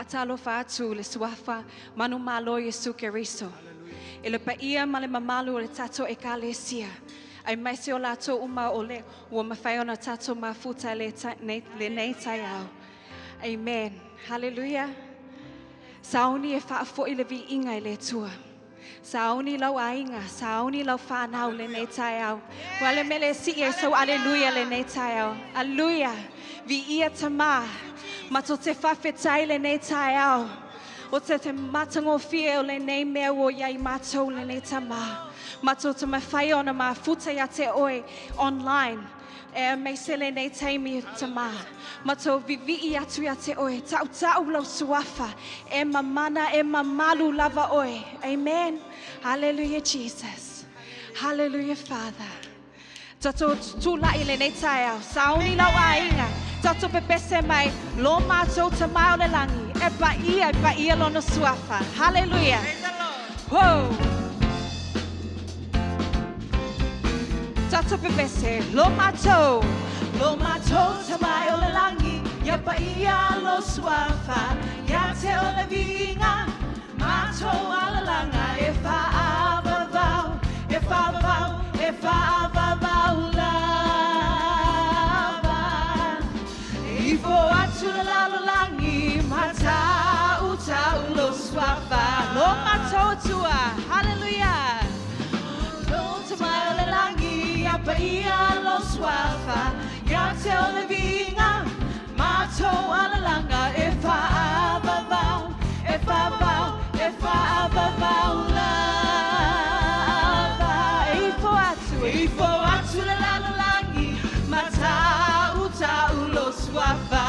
Fatalo fatu le suafa manu malo Yesu Keriso. Ele paia male mamalu le tato e kalesia. Ai mai se o lato uma ole ua mawhai ona tato mafuta le nei tai au. Amen. Hallelujah. Sauni e whaafo i le vi inga i le tua. Sauni lau ainga, sauni lau whanau le nei tai au. Wale mele si e so aleluia le nei tai au. Aleluia. Vi ia tama. Mato te whawhetai le nei tai au. O te matango fie o le nei mea o iai matou le nei tama. Mato te mawhai ona ma futa ia te oe online. E mei se le nei teimi tama. Mato vivi atu ia te oe. Tau tau lau suafa. E mamana e mamalu lava oe. Amen. Hallelujah Jesus. Hallelujah Father. Tato tūlai le nei tai au. Sauni lau ainga. Tato pepese mai. Lo mato tamai o le langi. E pa ia lona suafa. Hallelujah. Whoa. Tato pepese. Lo mato tamai o le langi. Ya pa ia lo suafa. Ya te o le vinga. Mato ala langa. E fa avavau. E fa avavau. E fa avavau lava. Ifo atu la langi. Matau tau lo suafa. Lo mato tua. Hallelujah. Lo tamai o le langi. Ya pa ia lo suafa. Ya te o le vinga. Mato ala langa. E fa avavau. E fa avavau. E fa avavau lava. Ifo atu la langi. Matau tau lo suafa.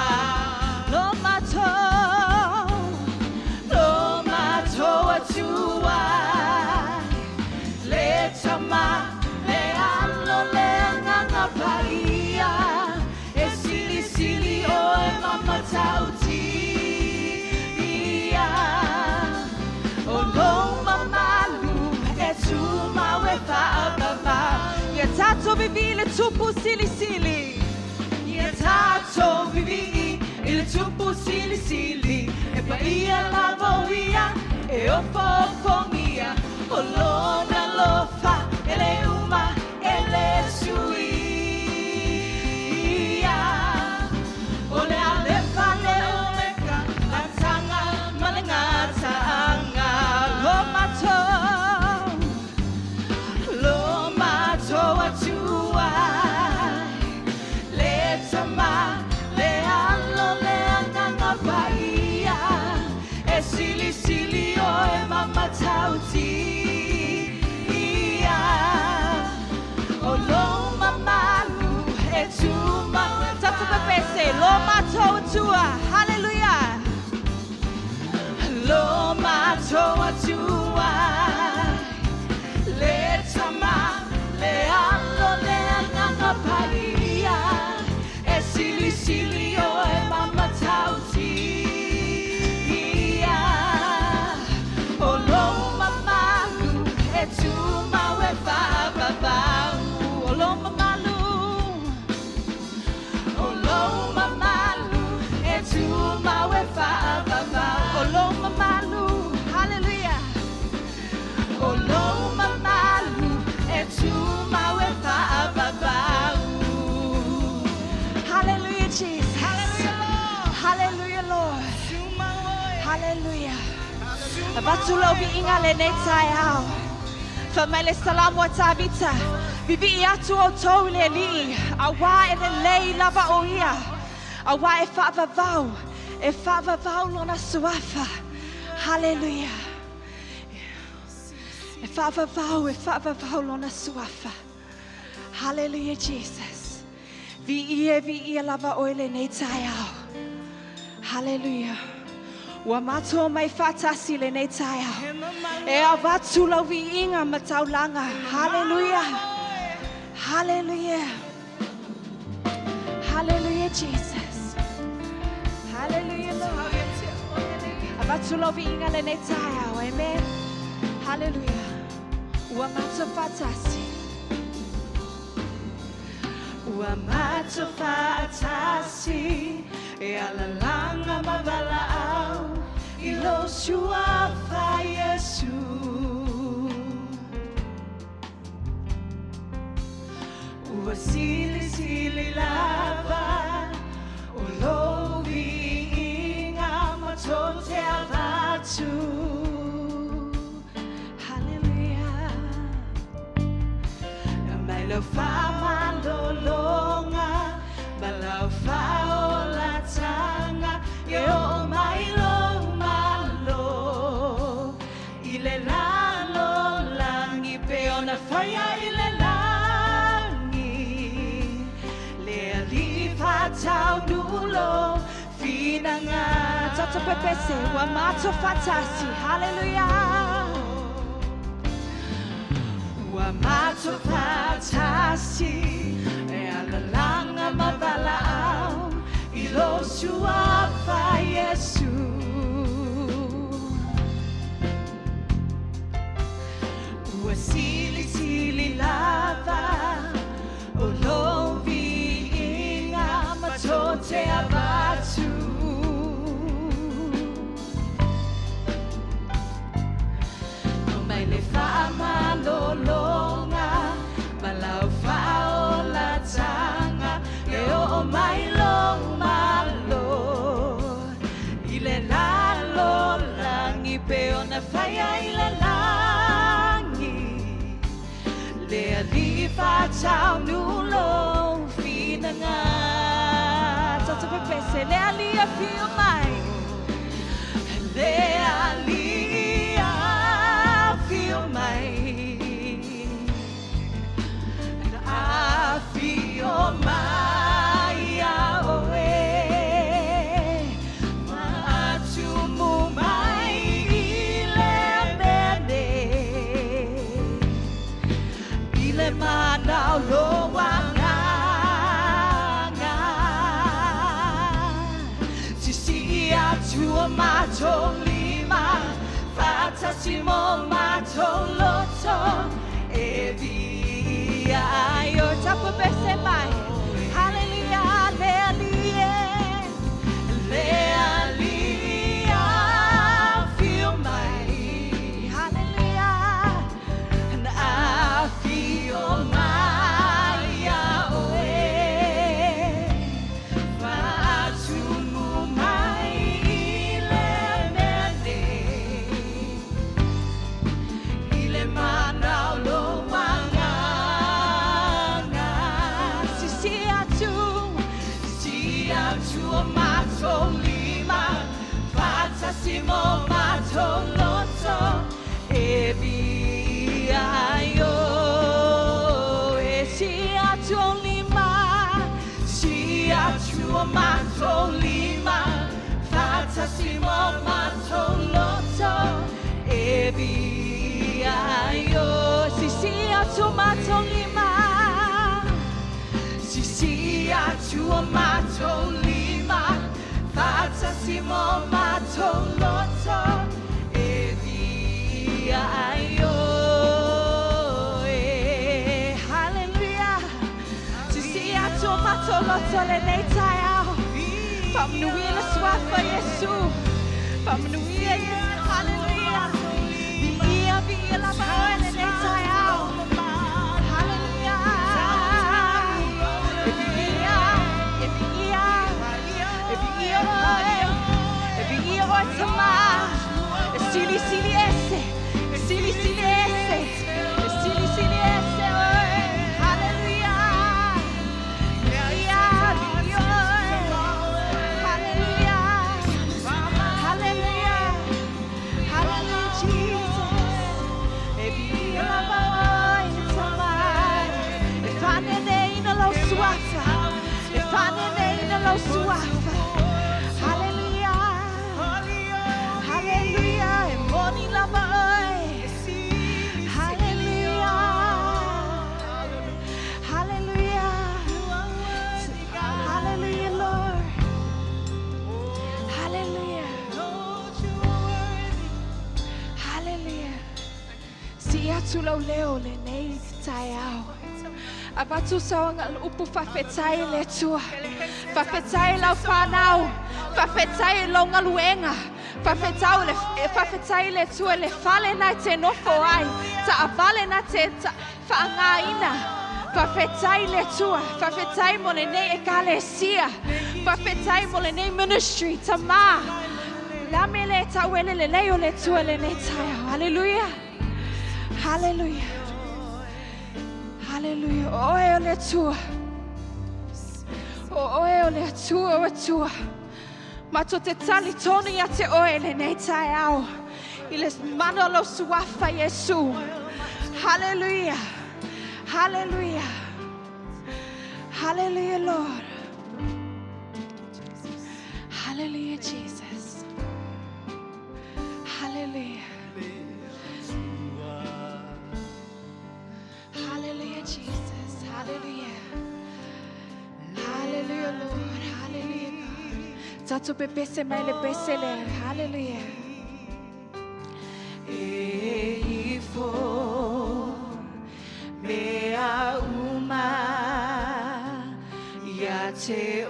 Lo mato atua. Le tama, le alo, le nganga paia. E sili o e mama tautia. O lo mamalu e tuma we whaababa. Ia tato vivi le tupu sili. Ia tato vivi le tupu sili. E pa ia lavo ia e o fofongia. O lona lofa e le uma e le suia. O le alefa le omeka la tanga malengata anga. Lo mato atua. Le tama le alo le anganga paia. E sili o e mama tautia. O lo mamalu e tuma. Tatu pepese lo mato atua. Hallelujah. Lo mato atua. Le tama le alo le anganga paia. E sili o e mama tautia. O lo mamalu e tuma we whaababau. O lo mamalu. O lo mamalu e tuma we whaababau. O lo mamalu. Hallelujah. O lo mamalu e tuma we whaababau. Hallelujah Jesus. Hallelujah Lord. Hallelujah Lord. Hallelujah. Abatu lau vi inga le nei tai au. Fa mai le salamu a tabita. Vivi I atu o tau le li. Awa e le lei lava o ia. Awa e whaavavau. E whaavavau lona suafa. Hallelujah. E whaavavau lona suafa. Hallelujah Jesus. Vi ia lava o le nei tai au. Hallelujah. Wa mato mai fatasi le nei tai au. E avatu lau vi inga matau langa. Hallelujah. Hallelujah. Hallelujah Jesus. Hallelujah Lord. Avatu lau vi inga le nei tai au. Amen. Hallelujah. Wa mato fatasi. Wa mato fatasi. E ala langa mavala au. ilo suafa Yesu ua sili lava o lovi inga matote avatu hallelujah mai lo fa malolonga malau fa ola tanga ye o mai lo malo ile lalo langi pe ona faya ile langi le alifa tau nulo finanga tata pepese wa mato fatasi hallelujah wa mato fatasi e alalanga mabalao ilo suafa Yesu ua sili lava o lovi inga matote avatu no mai le fama lolonga malau faola tanga e o mai lo malo ile lalo langi pe ona faya ile langi le alifa tau nulo finanga tata pepese le alia fio mai le alia fio mai and I feel my away matumu mai ile mene ile manao loanga sisi atua mato lima fatasimo mato loto evia yo tapo bese mai hallelujah le alia feel my hallelujah and I feel my away fatumu mai ile mene ile manao loanga sisi atu mato lima fatasimo mato loto ebi ayo si atu lima si atu mato lima fatasimo mato loto ebi ayo si atu mato lima si atu mato lima fatasimo mato loto ebi ayo hallelujah si atu mato loto le nei taiao pamnui la swafa Yesu pamnui Yesu hallelujah via la bae le nei taiao Sili esse, hallelujah, hallelujah, Jesus, tula leo le nei tai au. Avatu saunga upu whawhetai le tua. Whawhetai lau whanau. Whawhetai lau ngaluenga. Whawhetai le tua le whale nai te nofo ai. Ta avale na te whaangaina. Whawhetai le tua. Whawhetai mo le nei ekalesia. Whawhetai mo le nei ministry. Ta mā. La me le tauele le leo le tua le nei taia. Hallelujah. Hallelujah. Hallelujah. Oe o le tua. Oe o le tua o tua. Ma to te tali toni a te oe le nei tae au. I le manolo suafa Yesu. Hallelujah. Hallelujah. Hallelujah, Lord. Hallelujah, Jesus. Hallelujah. Hallelujah, Jesus. Hallelujah. Hallelujah, Lord. Hallelujah, God. Tato pepese mai le pesele. Hallelujah. Eifo mea uma ya te o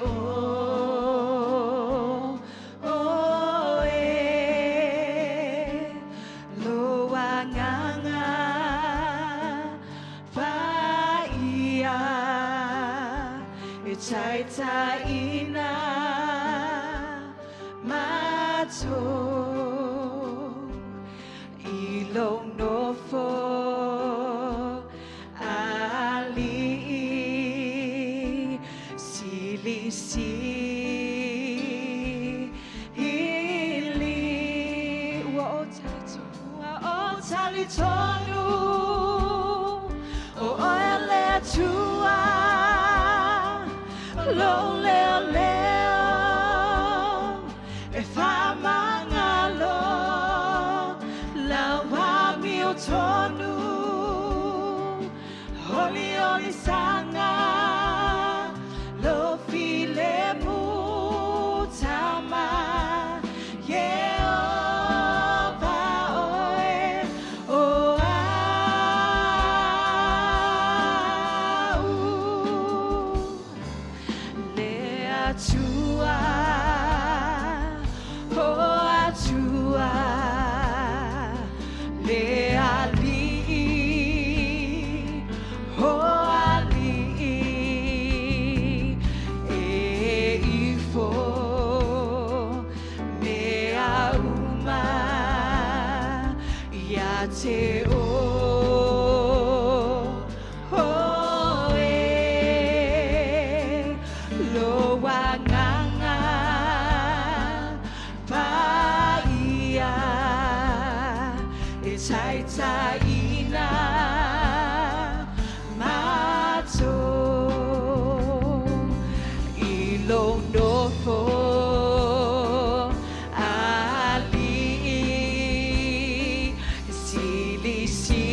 Taita ina mato ilong nofo ali silisi hili wa o talitonu o oele tua Lo leo leo e fa mangalo la wa mi otonu holi oli sanga lo file mutama Yehova oe o Atua, oh Atua, le ali, oh ali, eifo, mea uma, ya te o. Taita ina mato ilo nofo ali silisi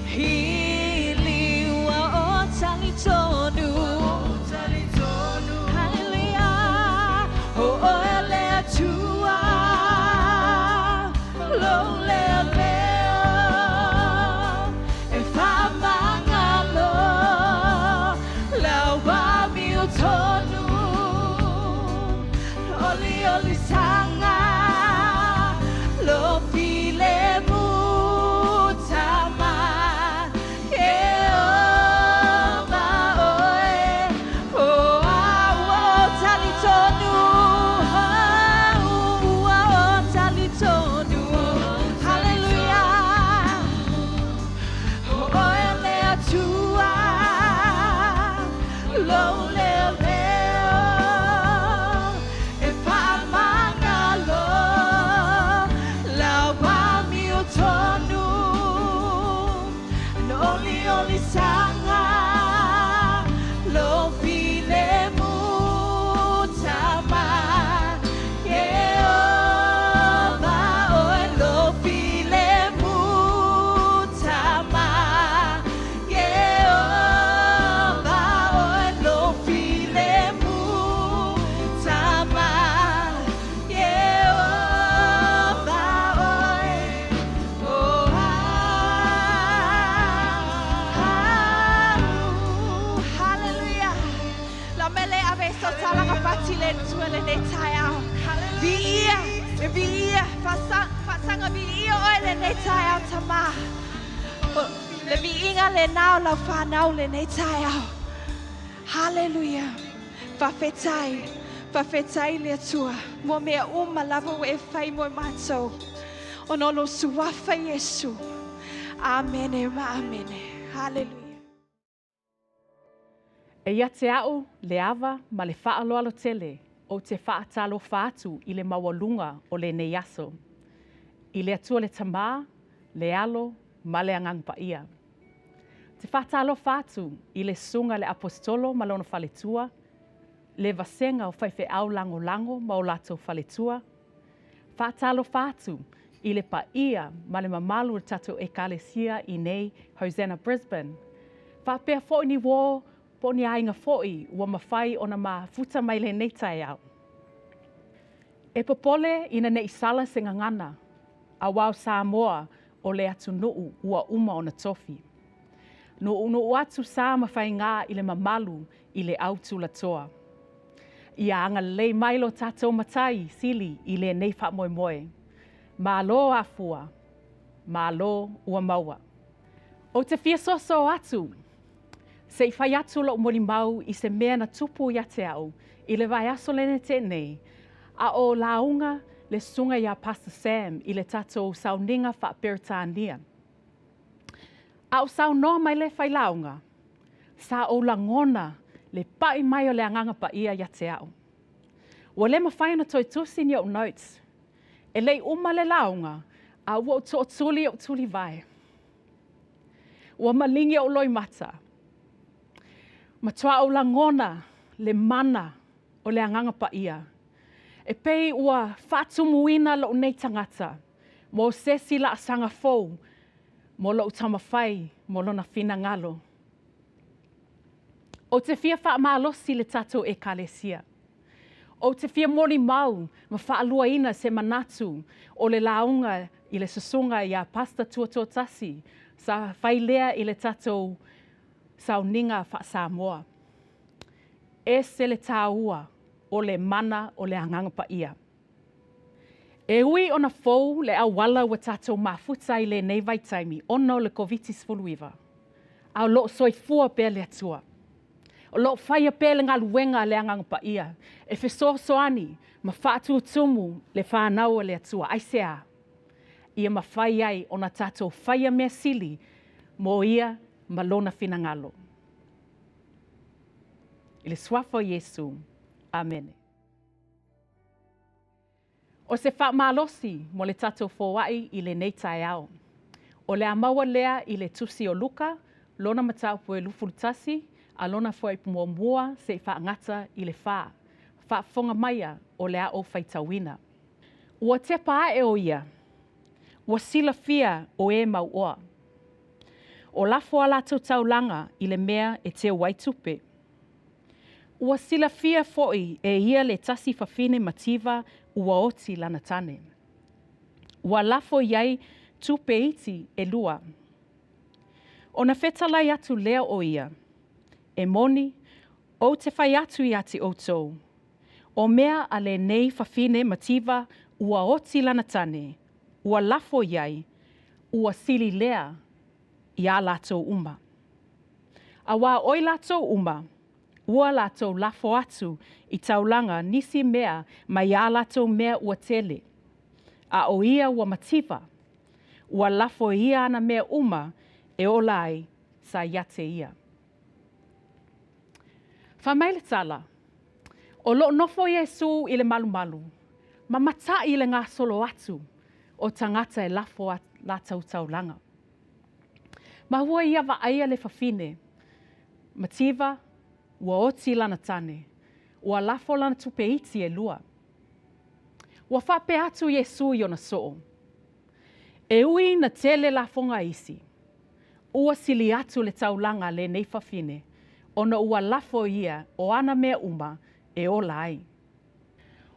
hili wa o talitonu hallelujah o ele atua Oli sanga lo file mutama Yehova oe o talitonu talitonu hallelujah o ele atua lo Oli sanga lo file mutama Yehova oe lo file mutama Yehova oe lo file mutama Yehova oe Hallelujah. Via, fasanga via oile ne tai au tama. Le viinga le nao la whanau le ne tai au. Hallelujah. Whawhetai le atua. Mo mea lava we whai mo mātou. Ono lo suwafa Yesu. Amen. Hallelujah. E ia te au le awa ma le whaaloalo tele o te whaatalo whaatu i le mawalunga o le neiaso. I le atua le tamā, le alo, ma le angangpa ia. Te whaatalo whaatu i le sunga le apostolo ma lona whaletua, le vasenga o whaiwhe au lango ma o lato whaletua. Whaatalo whaatu i le paia ma le mamalu tato ekalesia i nei Hosanna Brisbane. Whapea fo ni wō po ni ainga foi ua mawhai o na futa mai le neitai au. E popole ina nei sala se ngangana, a wau Samoa o le atu nuu ua uma o na tofi. Nuu atu sa mawhai ngā i le mamalu i le autu la toa. Ia anga lei mailo tato matai sili i le nei wha moe. Malo afua, malo ua maua. O te fia soso atu, se i whai atu lo mori mau i se mea na tupu ia te au, i le vai aso lene tenei, a o launga le sunga ia Pastor Sam i le tatou sauninga whaperitania. A o sau no mai le whai launga, sa o langona le pai mai o le anganga pa ia te au. Wa le mawhai na toi tusi ni o notes, e lei uma le launga, a ua o tuli vai. Wa malingi o loi mata, matua o langona le mana o le anganga pa ia. E pei ua whatumuina lo nei tangata, mo sesi la asanga fou, mo lo tamawhai, mo lo na fina ngalo. O te fia wha maalosi le tatou e kalesia. O te fia mori mau, ma whaalua ina se manatu o le launga i le susunga i a pasta tuatotasi, sa whailea i le tatou sauninga wha Samoa. E se le tāua o le mana o le anganga pa ia. E ui ona fou le awala wa tatou mafuta i le nei vai taimi, ono le COVID-19. Au lo soifua pe le atua. O lo whaia pe le ngā luenga le anganga pa ia. E fesoani, ma whaatu tumu le whanau le atua. Aisea, ia ma whai ai ona tatou whaia mea sili mo ia ma lona finangalo. I le suafa Yesu. Amen. O se wha malosi mo le tatou fōwai i le neitai au. O le amaua lea i le tusi o luka, lona matau po e lufurutasi, a lona fwai mua se wha ngata i le wha. Wha fonga maia o lea o whaitawina. Ua te paa e o ia. Ua sila fia o e mau oa. O lafo ala taulanga i le mea e te waitupe. Ua sila fia foi e ia le tasi fafine mativa ua oti lana tane. Ua lafo iai tupe iti e lua. O na whetalai atu lea o ia. E moni, o te whai atu i ati outou. O mea a le nei fafine mativa ua oti lana tane. Ua lafo iai, ua sili lea i a latou uma. A wā oi latou uma, ua latou lafo atu i taulanga nisi mea mai a latou mea ua tele. A o ia ua mativa, ua lafo ia ana mea uma e olai sa iate ia. Whamaile tala, o lo nofo Yesu i le malu, ma mata i le ngā solo atu o tangata e lafo la taulanga. Ma hua ia wa aia le fafine, mativa, ua oti lana tane, ua lafo lana tupe iti e lua. Ua whape atu Yesu i ona soo. E ui na tele lafonga isi, ua sili atu le taulanga le nei fafine, ona ua lafo ia o ana mea uma e ola ai.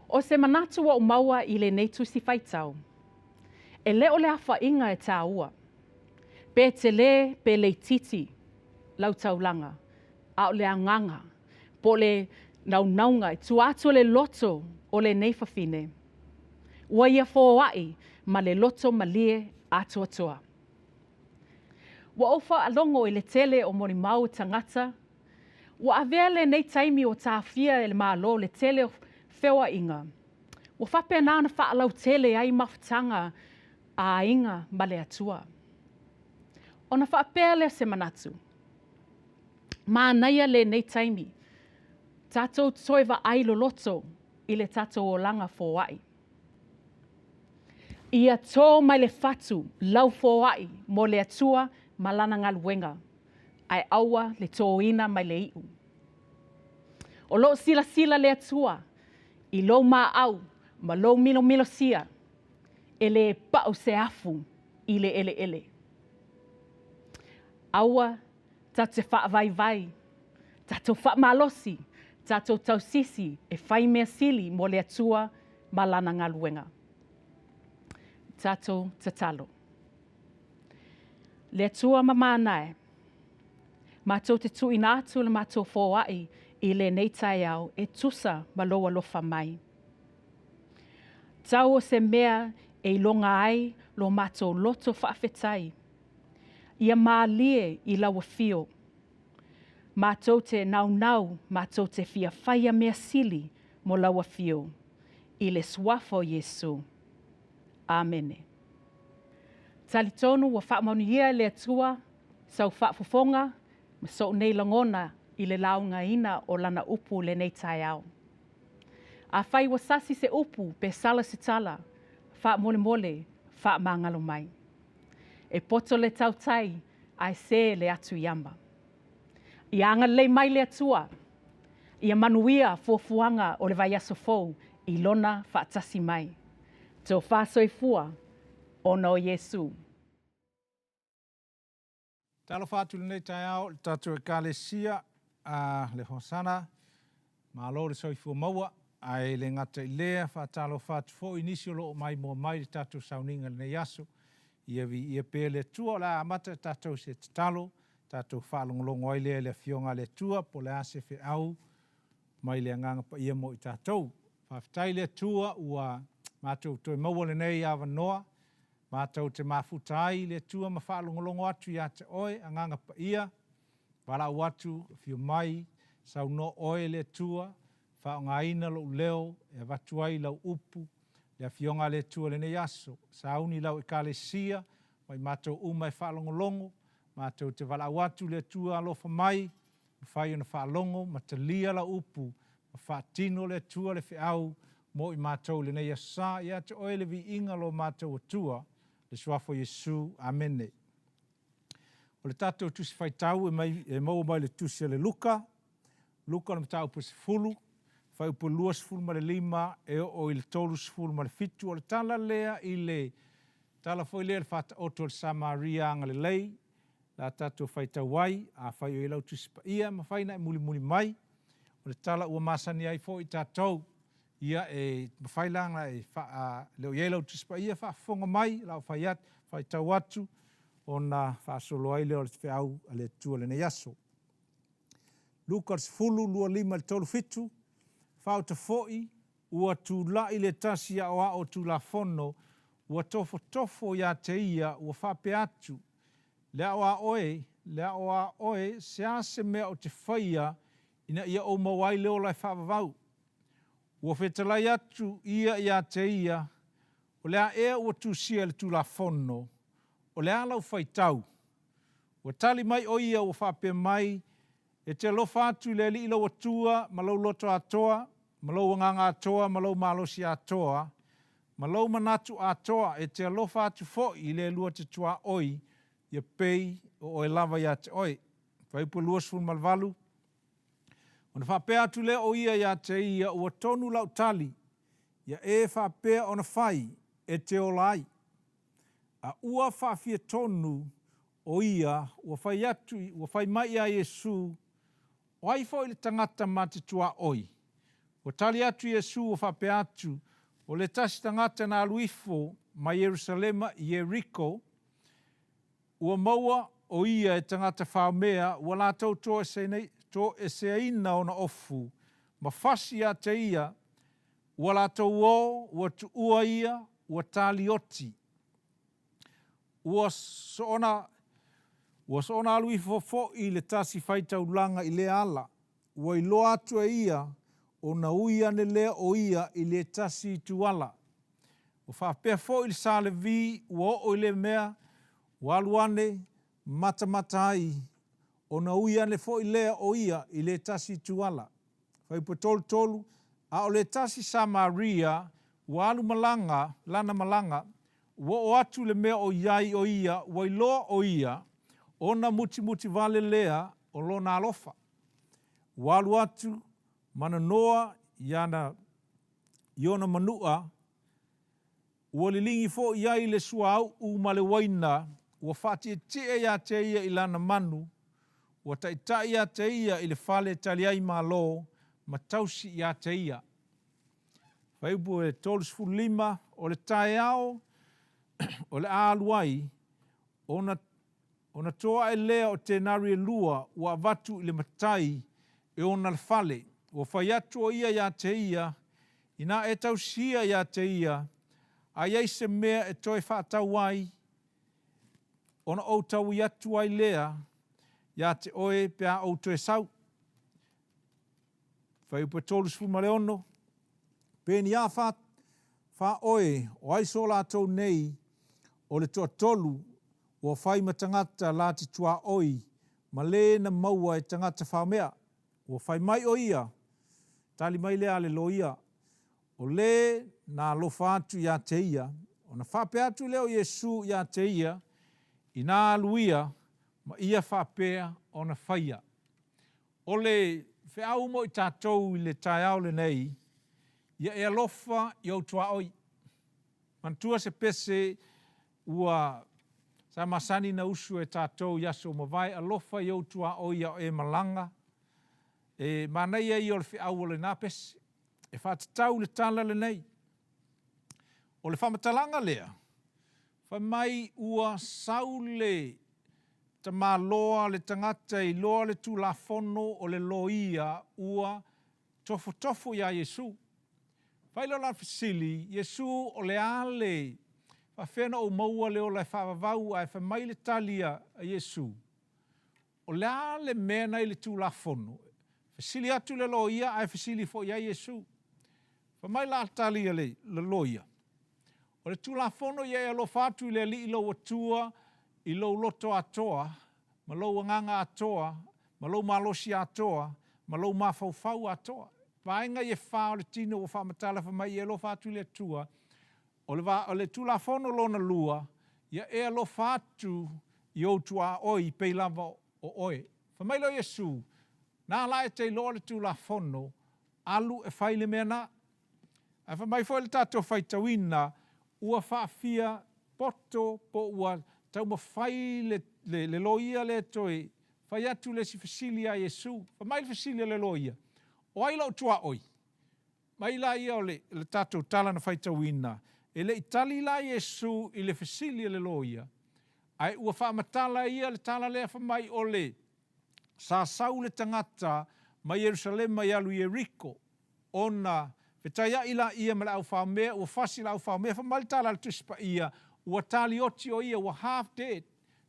O se manatu wa umaua i le nei tusi whaitau, e leo le awha inga e tā ua. Pe te le, pe le titi, lau taulanga, a o le anganga, po le naunaunga, tu atu le loto o le nei fafine, Ua ia fōai ma le loto malie atoatoa. Ua o whaalongo i le tele o moni mau tangata. Ua avea le nei taimi o tāwhia e le mālo le tele o whewa inga. Ua whapea nāna whaalau tele ai mawhitanga a inga ma le atua. Ona whapea le se manatu. Mānaia le nei taimi. Tātou toiva ai lo loto i le tātou o langa fōai. Ia tō mai le whatu lau fōai mo le atua malana ngaluenga. Ai aua le tō ina mai le iu. O lo sila le atua. I lo mā au ma lo milo sia. E le pau se afu i le ele. Aua tātou wha vai. Tātou wha malosi. Tātou tausisi e whai mea sili mo le atua malana ngaluenga. Tātou tatalo. Le atua mamanae. Mātou te tui nātu le mātou fōai i le neitai au e tusa maloa lofa mai. Tau o se mea e longa ai lo mātou loto whaafetai. Ia mālie i laua fio. Mātou te nau, mātou te fia whaia mea sili mo laua fio. I le swafo Yesu. Amene. Talitonu wa whaamanuia le atua, sau whaafofonga, ma so nei langona i le launga ina o lana upu le nei tai au. A whai wasasi se upu pe sala se tala, wha mole, wha mangalo mai. E poto le tautai, ai se le atu iamba. I anga lei mai le atua, ia manuia fuafuanga o le vai aso fou, i lona whaatasi mai. Tō whāsoifua, ono o Yesu. Talo whātu nei tai au, tātou e kālesia, le Hosanna, mālo le soifua maua, ai le ngata i lea, whātalo whātu fo inisi o loo mai mua mai le tātou sauninga le nei aso, ia pē le tua la amata tātou se talo, tātou whaalongolongo ai lea le fionga le tua, po le ase whi au, mai le nganga pa ia mo i tātou. Whawhitai le tua ua mātou toi maua le nei awa noa, mātou te mafutai le tua ma whaalongolongo atu i ate oe, anganga pa ia, wala watu, fio mai, sau no oe le tua, whaonga ina lo leo, e watuai lau upu, le fionga le tua le nei aso, sauni lau e kālesia, mai mātou umai whaalongolongo, mātou te wala watu le tua alofa mai, whai ona whaalongo, ma te lia la upu, ma whaatino le tua le whiau, mo i mātou le nei asa, ia te oe le vi inga lo mātou o tua, le suafo Yesu, amene. O le tātou tusi whaitau e mau mai le tusi le Luka na matau pa se fulu, whai upo luas fulu ma le lima, e o i le tolus fulu ma le fitu, o le tala lea i le, tala foi lea le whata oto le Samaria anga le lei, la tātou whaitau wai, a whai o i lau tusi pa ia, ma whai na muli mai, o le tala ua masani ai fo i tātou, ia e mawhailanga e leo ielau tuspa ia whaafonga mai, lau whaiat, whaitau atu, o na whaasolo ai leo le te whiau a le tua le nei aso. Luka fulu lua lima le tolu fitu, whao te foi, ua tu la i le tasi a o tu la fono, ua tofo ia te ia, ua whape atu, lea oa oe, se ase mea o te whaia, ina ia o mawai leo lai whaavavau. Ua whetalai atu ia te ia, o lea ea ua tūsia le tū la fono, o lea lau whaitau. Ua tali mai o ia ua whape mai, e te alofa atu le li ilo atua, ma lau loto atoa, ma lau wanganga atoa, ma lau malosi atoa, ma lau manatu atoa, e te alofa atu fo i le lua te tua oi, ia pei o e lava ia te oi. Whaipu luas fun malvalu, ona whapea atu lea o ia te ia ua tonu lau tali, ia e whapea ona whai e te olai. A ua whawhia tonu o ia, ua whai atu, ua whai mai a Yesu, o ai fo i le tangata ma te tua oi. Ua tali atu Yesu ua whapea atu, o le tasi tangata na aluifo ma Jerusalema i Jericho, ua maua o ia e tangata whaumea, ua la tautoa to e se ina ona ofu, ma fasi a te ia, ua lātou o, ua tuua ia, ua talioti. Ua soona alu i fofo i le tasi faitaulanga i le ala. Ua iloa atu e ia, o na uia ne lea o ia i le tasi i tuala. Ua whapea fo i le sale vi, ua o i le mea, ua aluane mata ai, o na uia ne fo i lea o ia i le tasi i tuala. Whaipo tolu, a o le tasi Samaria, ua alu malanga, lana malanga, ua o atu le mea o iai o ia, ua iloa o ia, o na muti vale lea o lona alofa. Ua alu atu, mana noa, iona manua, ua lilingi fo iai le suau u male waina, ua whati e tia ia te ia i lana manu, ua taita ia te ia i le fale taliai malo, ma tausi ia te ia. Whaibu e tolus fulima, o le tae ao, o le aaluai, ona toa e lea o te nari e lua, ua vatu i le matai, e ona le fale, ua whaiatu o ia te ia, ina e tausia ia te ia, a iei se mea e toi whaatau ai, ona o tau i atu ai lea, ia te oe pia o to e sau. Whaipu e tolus fumare ono, pēni a wha oe, o aiso lātou nei, o le toa tolu, o whai ma tangata lāti tua oi, ma le na maua e tangata whaumea, o whai mai o ia, tali mai lea le lo ia, o le na lofa atu ia te ia, o na whape atu leo Yesu ia te ia, i nā aluia, ma ia whapea o na whaia. O le whiau mo i tātou i le tai au le nei, ia e alofa i au tua oi. Mantua se pese ua sa masani na usu e tātou yaso mawai, alofa i au tua oi au e malanga. E manai e i o le whiau o le nāpes, e whātatau le tala le nei. O le whamatalanga lea, whamai ua saule ta mā loa le tangata i loa le tū la fono o le loia ua tofo ia Yesu. Whailo la fasili, Yesu o le ale, whawhena o maua leo lai whawavau ai whamai le talia a Yesu. O le ale mena i le tū la fono. Fasili atu le loia ai fasili fo ia Yesu. Whamai la talia le loia. O le tū la fono ia e lo fatu i le li i lo atua, i lo loto atoa, ma lo nganga atoa, ma lo malosi atoa, ma lo mafau atoa. Paenga i e whao le tino o whamatala whamai i e lo fatu le tua, o le tula whono lona lua, ia e lo fatu i o tua oi, pei lava o oe. Whamai lo Yesu, nā lai te lo le tula whono, alu e whaile mea na. A whamai fo le tātou whaitawina, ua whaafia poto po ua tau ma whai le loia le toi, whai atu le si fasili a Yesu, whamai le fasili le loia. O ai lau tua oi. Mai la ia o le tātou tala na whaitawina. E le itali la Yesu i le fasili le loia. Ai ua whaamatala ia le tala lea whamai o le sa sau le tangata mai Jerusalem mai alu Jericho. Ona whetaya ila ia ma le au whaumea, ua whasi la au whaumea, whamai le tala le tuspa ia, ua tali oti o ia, ua half dead.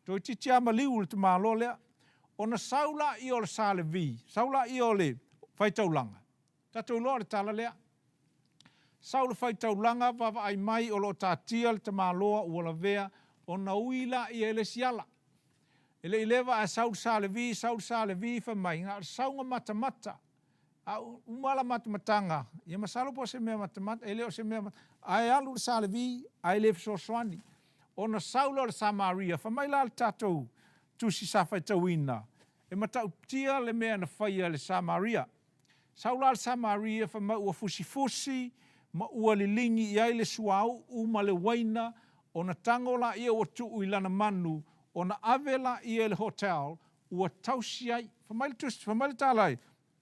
Toi titi ama liu le te malo lea. Ona saula i o le sale vi, saula i o le whaitaulanga. Tatou loa le tala lea. Saula whaitaulanga, wawa ai mai o lo tātia le te maloa ua la vea, o na uila i ele siala. Ele ilewa a saul sale vi, whamai, ngā saunga mata. A umala matamatanga. Ia masalo po se mea matamata, ele o se mea matamata. Ai alu le sale vi, ai le fisoswani. O na saula le Samaria, whamai la le tātou tusi sa whaitauina. E matau tia le mea na whaia le Samaria. Saula le Samaria, whamai ua fusi, ma ua lilingi i ai le suau, uma le waina, o na tangola ia ua tuu i lana manu, o na avela ia le hotel, ua tausi ai, whamai le tusi, whamai le talai,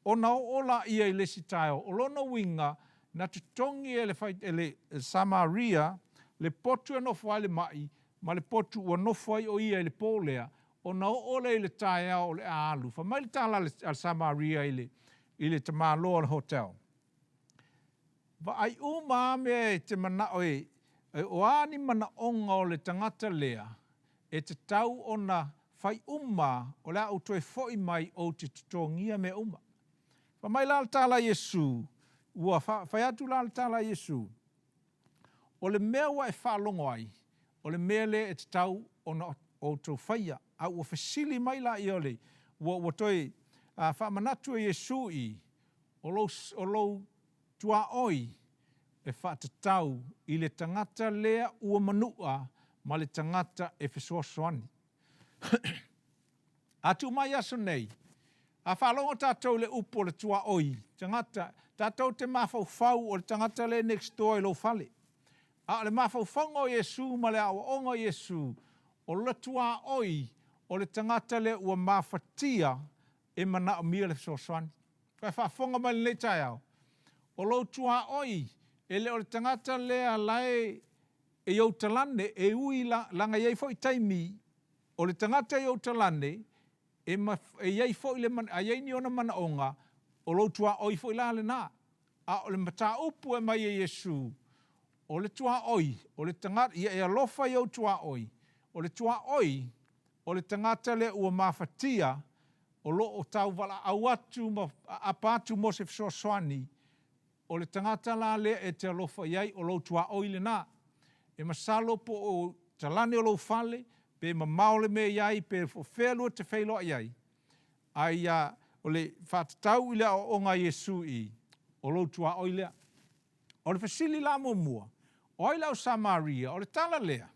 o na ola ia i le sitaio, o lona winga, na tutongi e le Samaria, le potu e nofo ai le mai, ma le potu ua nofo ai o ia i le pōlea, o na ola i le taia o le alu. Whamai le tala al Samaria i le tamaloa le hotel. Ai uma me te mana oe, oani mana onga o le tangata lea, e te tau ona whai uma o lea o toi foi mai o te tutongia me uma. Mai la tala Yesu, ua whai atu la tala Yesu, o le mea wa e whalongo ai, o le mea le e te tau ona o tau whaia, a ua whasili mai la i ole, ua toi whamanatu e Yesu i, o lou tua oi, e whaatatau i le tangata lea ua manua, ma le tangata e whesoasoani. Atu mai aso nei, a whalongo tātou le upo le tua oi, tangata, tātou te mawhau o le tangata le next door i lo whale. A le mawhauwhango Yesu ma le awa Yesu, o le tua oi, o le tangata le ua mawhatia e mana o mia le whesoasoani. Kai whaafonga mai le tai au. O lo tua oi, e le o le tangata lea lae e iau talane, e ui langa iei fo i taimi, o le tangata iau talane, e iei fo i le mana, a iei ni ona mana onga, o lo tua oi fo i la le na. A o le mata upu e mai e Yesu, o le tua oi, o le tangata, ia e alofa iau tua oi, o le tua oi, o le tangata le ua mawhatia, o lo o tau wala au atu ma apatu mo se whesoasoani, o le tangata la le e te alofa iai o lo tua oi le na. E masalo po o talane o lo fale, pe ma maole me iai, pe fo whelua te whailoa iai. Ai o le whatatau i lea o ngā Yesu i, o lo tua oi lea. O le fasili la mua, o ai lau Samaria, o le tala lea.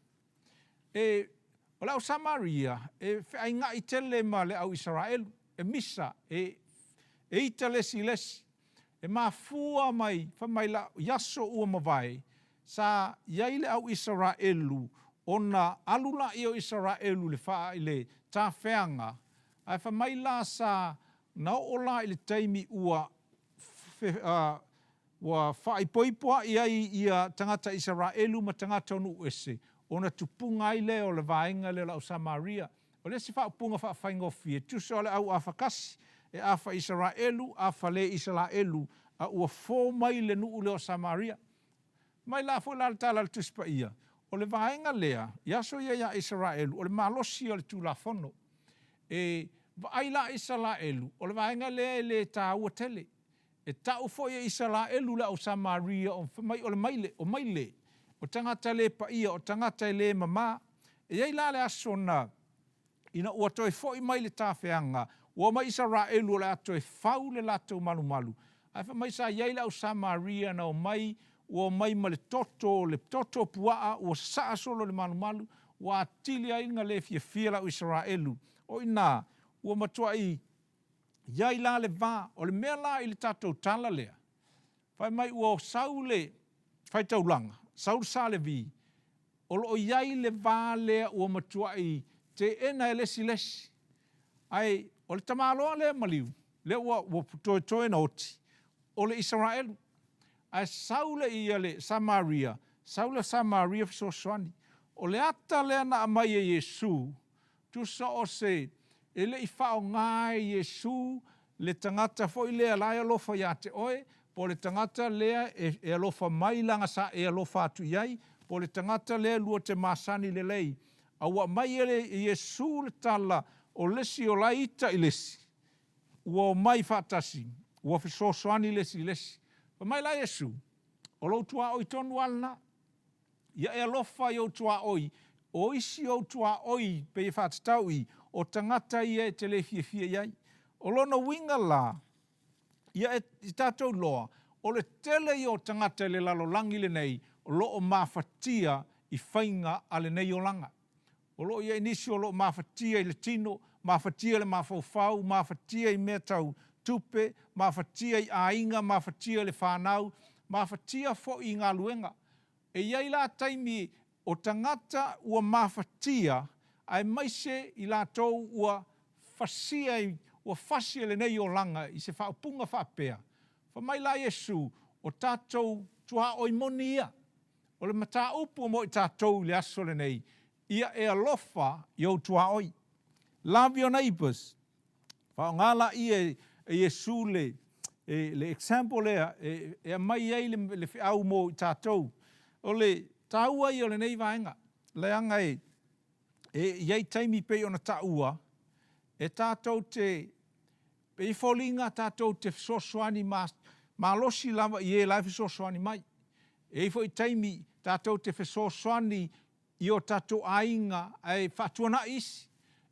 O lau Samaria, e ai ngā i tele ma le au Israel, e misa, e ita lesi lesi. E mafua mai, whamai la yaso ua mawai, sa iai le au Israelu, ona alula i o Israelu le wha i le tā wheanga, ai whamai la sa na ola i le taimi ua wha i poipoa i ai ia tangata Israelu ma tangata onu ese, ona tupunga i le o le vaenga le lau Samaria, o le si wha upunga wha whaingofie, tuso o le au awhakasi, e afa Israelu, afa le Israelu, a ua fō mai le nuu leo Samaria. Mai la fo la tala le tuspa ia. O le vaenga lea, yaso ia Israelu, o le malosi o le tulafono. E vai la Israelu, o le vaenga lea le tā ua tele. E tau fo ia Israelu la o Samaria, o le maile, o maile. O tangata le pa ia, o tangata le mama. E iei la le aso na, ina ua toi fo i mai le tā whianga, ua mai Israelu le ato e fau le lato malu malu. Ai fa mai sa iei la o Samaria na o mai, ua mai ma le toto puaa, ua saa solo le malu malu, ua atili a inga le fia la o Israelu. O ina, ua matua i, iei la le va, o le mea la i le tatou tala lea. Fai mai ua saule, fai taulanga, saule sa le vi, o lo iei le va lea ua matua i, te ena e lesi lesi. Ai, o le tamaloa lea maliu, le ua toe na oti, o le Israelu. Ai saule i le Samaria, saule Samaria fisosoani. O le ata lea na amai e Yesu, tu sa o se, e le i whao ngai Yesu, le tangata fo i lea lai alofa ia te oe, po le tangata lea e alofa mai langa sa e alofa atu iai, po le tangata lea lua te masani le lei. Awa mai e Yesu le tala o lesi o lai ita i lesi. Ua o mai whaatasi, ua fisosoani lesi. Pa mai la Yesu, o lo tua oi tonu alna, ia e alofa i o tua oi, o isi o tua oi pe i whaatatau i, o tangata ia e te le fia iai. O lona winga la, ia e tātou loa, o le tele i o tangata le lalo langi le nei, o lo o mawhatia i whainga ale nei o langa. O lo ia inisi o lo mawhatia i le tino, mawhatia le mawhauwhau, mawhatia i mea tau tupe, mawhatia i ainga, mawhatia le whanau, mawhatia fo i ngā luenga. E iei la taimi o tangata ua mawhatia, ai maise i la tau ua fasia le nei o langa i se whaupunga whapea. Fa mai la Yesu o tātou tua oi moni ia. O le mata upu mo i tātou le aso le nei. Ia e alofa i o tua oi. Love your neighbors. Whao ngala i e Yesu le le example lea, e mai ei le whiau mō i tātou. O le tāua i o le nei vaenga. Le anga iei taimi pei ona tāua, e tātou te, pei wholinga tātou te whsosoani mā losi lava i e lai whsosoani mai. E fo i taimi tātou te whsosoani i o tātou ainga ai whatuana isi.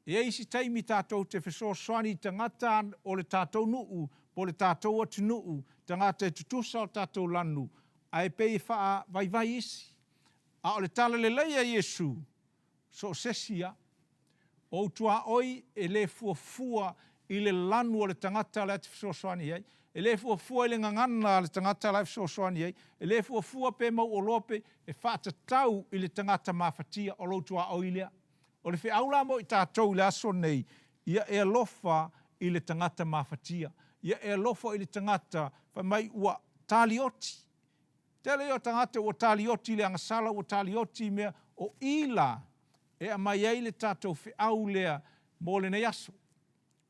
E isi taimi tātou te whsosoani tangata o le tātou nuu, po le tātou atu nuu, tangata e tutusa o tātou lanu, ai pei wha vai isi. A o le tala le leia Iesu, so sesia, o tua oi e le fuafua i le lanu o le tangata le ati whsosoani ei, e le fuafua i le ngangana le tangata le whsosoani ei, e le fuafua pe mau o lope e whaatatau i le tangata mawhatia o lo tua oi lea. O le whiaula mo i tātou le aso nei, ia e alofa i le tangata mawhatia, ia e alofa i le tangata whamai ua talioti. Tele o tangata ua talioti le angasala ua talioti mea o ila e a mai ei le tātou whiau lea mo le nei aso.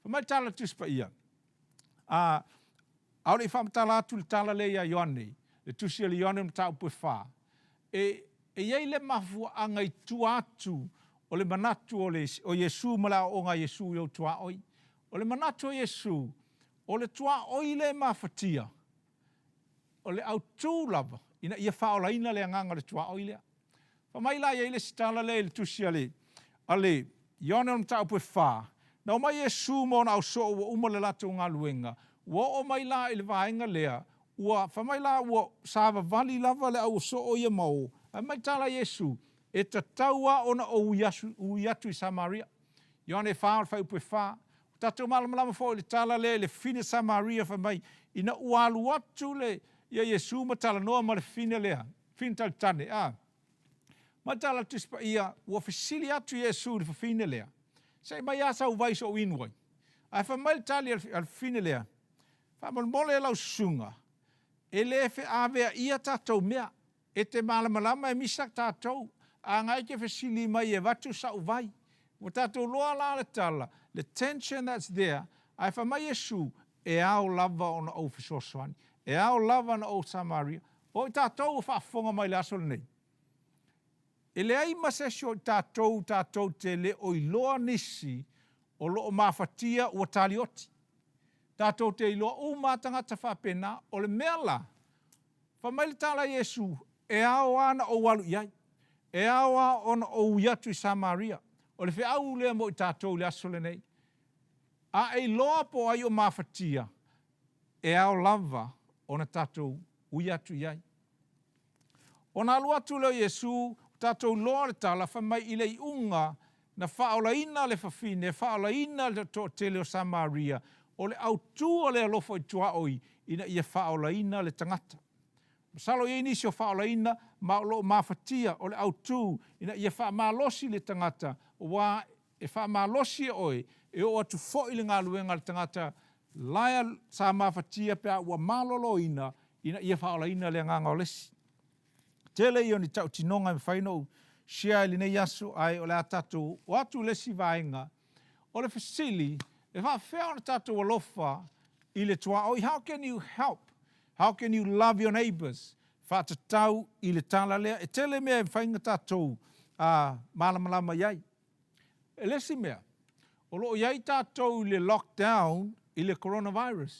Whamai tala tuspa ia. Au le whamatala atu le tala le ia Ioane, le tusia le Ioane na tau pue wha. E iei le mafua angai tu atu o le manatu o Iesu mala o ngā Iesu i o tua oi. O le manatu o Iesu, o le tua oi le mawhatia, o le au tū lava, ina ia whaola ina le anganga le tua oi lea. Whamai la iei le sitala le tusia le, ale, Ioane na tau pue wha, na o mai Iesu mo na au so ua umale lato ngā luenga, ua o mai la i le vaenga lea, ua whamai la ua sāva vali lava le au so o ia mau, a mai tala Iesu, e ta taua ona o uiatu i Samaria. Ioane whaar whai upe wha. Tatou malamalama fo le tala le fine Samaria whamai. Ina ualu atu le ia Iesu ma tala noa ma le fine lea. Fine tala tane. Ma tala tuspa ia ua fisili atu Iesu le fine lea. Sei mai asa uvai so inuai. Ai whamai le tali al fine lea. Whamai mole e lau sunga. E le fe avea ia tatou mea. E te malamalama e misak tatou. A ngai ke fasili mai e watu sa uvai. Mo tātou loa la le tala, the tension that's there, ai whamai Iesu e au lava ona o Fisosoani, e au lava na o Samaria, o i tātou whaafonga mai le aso nei. E le ai masesio i tātou te le o i loa nisi o loo mawhatia ua talioti. Tātou te i loa o mātangata whapena o le mea la. Whamai le tala Iesu e au ana o walu iai. E awa ona o uiatu i Samaria. O le whiau lea mo i tātou le aso le nei. A e loa po ai o mawhatia. E au lava ona tātou uiatu iai. Ona alu atu leo Iesu, tātou loa le tala whamai i le iunga na whaola ina le whawhine, whaola ina le te leo Samaria. O le autu o le alofo i tua oi, ina ia whaola ina le tangata. Salo i nisi o whaolaina, ma o mawhatia o le autu, ina ia wha malosi le tangata, wa e wha malosi oe, e o atu fo i le ngā luenga le tangata, laia sa mawhatia pia ua malolo ina ia whaolaina le nganga o lesi. Tele i o ni tau tinonga me whaino, shia ili nei asu ai o le atatu, o atu lesi vaenga, o le fasili, e wha whea o tatu alofa i le tua oi, how can you help? How can you love your neighbours? Whātatau i le tala lea. E tele mea e whainga tātou malamalama iai. E lesi mea. O loo iai tātou i le lockdown i le coronavirus.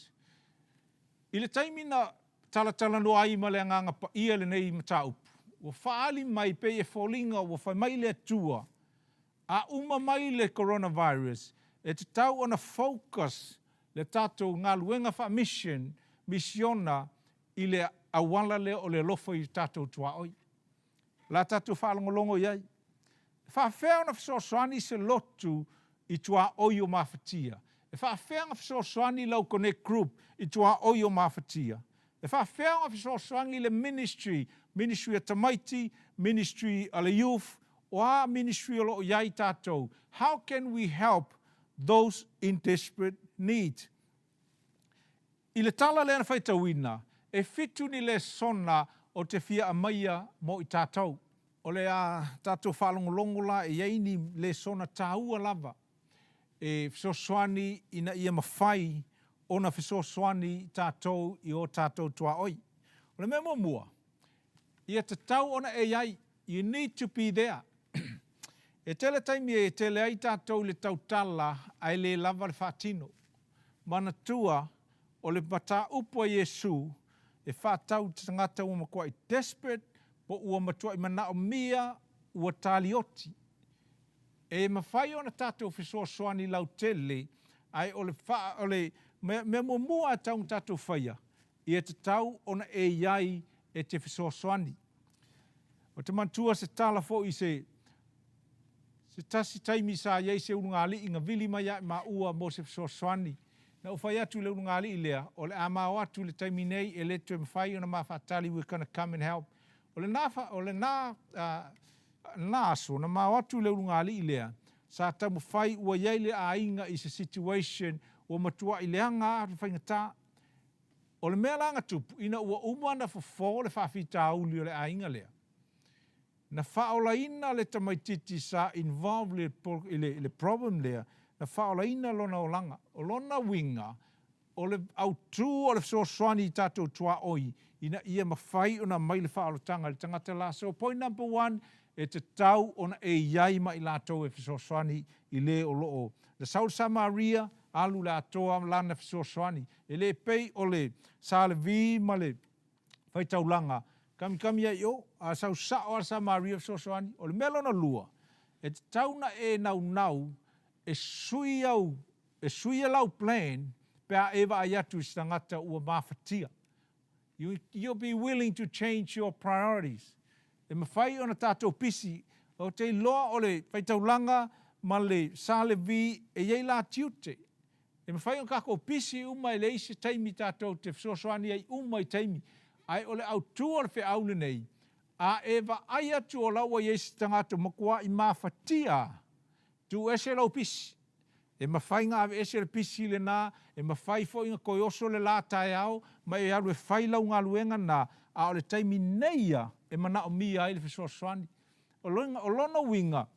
I le taimina tala no ai ma le anganga pa ia le nei mataupu. Wa whaali mai pe e wholinga wa whai mai le tua. A uma mai le coronavirus. E te tau ona focus le tātou ngā luenga wha misiona i le awala le o le lofo i tātou tua oi. La tātou whaalongolongo iai. Whawhea na whasosoani se lotu i tua oi o mawhatia. E whawhea na whasosoani lau connect group i tua oi o mawhatia. E whawhea na whasosoani le ministry a tamaiti, ministry a le youth, o a ministry o lo iai tātou. How can we help those in desperate need? I le tala lea na whaitawina, e fitu ni le sona o te fia a maia mo i tātou. O le a tātou whalongolongo la e eini le sona tāua lava. E sosoani ina ia mawhai ona fesoasoani tātou i o tātou tua oi. O le mea mua. Ia te tau ona e iai, you need to be there. E tele taimi e tele ai tātou le tautala ai le lava le whaatino. Mana tua o le bata upo a Yesu e whaatau te tangata ua makua i desperate po ua matua i mana o mia ua tali oti. E mawhai ona tātou fesoasoani lau tele ai o le me mua a taung tātou whaia. Ia te tau ona e iai e te fesoasoani. O te mantua se tala fo i se tasi taimi sa iei se unungali inga vili mai ai ma ua mo se fesoasoani. Na ufai atu le unungali i lea, o le amao atu le taimi nei e le tue mawhai ona mawhatali we're gonna come and help. O le nā aso na mao atu le unungali i lea, sa ta mawhai ua iei le ainga i se situation ua matua i leanga a whaingata. O le mea langa tupu, ina ua umana fo le whawhita uli o le ainga lea. Na whaolaina le tamaititi sa involve le problem lea, na whaolaina lona o langa, o lona winga, o le autu o le fesoasoani i tātou tua oi, ina ia mawhai ona mai le whaolotanga, le tangata la. So point number 1, e te tau ona e iai mai lātou e fesoasoani i le o loo. Le Saul Samaria, alu lātoa lana fesoasoani, e le pei o le salevi ma le whaitaulanga, kami ai o, a sau sao a Samaria fesoasoani, o le melona lua, e te tauna e nau, e sui lau plan, pea ewa ai atu i tangata ua mawhatia. You'll be willing to change your priorities. E mawhai ona tātou pisi, o te loa o le whaitaulanga, ma le salevi e iei la tiute. E mawhai ona kako pisi umai le isi taimi tātou te fesoasoani ai umai taimi. Ai ole au tua le whiaune nei, a ewa ai atu o laua iesi tangata makua i mawhatia, tu ese lau pisi. E mawhai ngā ave ese le pisi le nā, e mawhai fo inga koi oso le lā tae au, ma e alu e whai lau ngā luenga nā, a ole taimi neia e mana o mia ai le fesoasoani. O lona winga,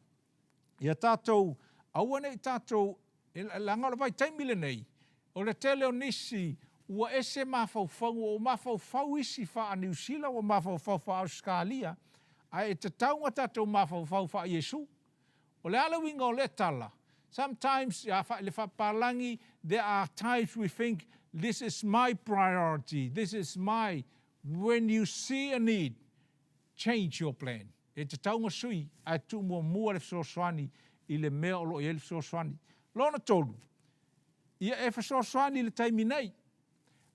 ia tātou, aua nei tātou, e langa o le vai taimi le nei, o le tele o nisi, ua ese mawhauwhau o mawhauwhau isi wha a New Zealand o mawhauwhau wha Australia, a e te taunga tātou mawhauwhau wha Yesu. O le ala winga o le tala. Sometimes, le whapalangi, there are times we think, this is my priority, this is my, when you see a need, change your plan. E te taunga sui, a tu mua le fesoasoani, i le mea o lo i le fesoasoani. Lona tolu, ia e fesoasoani le taimi nei,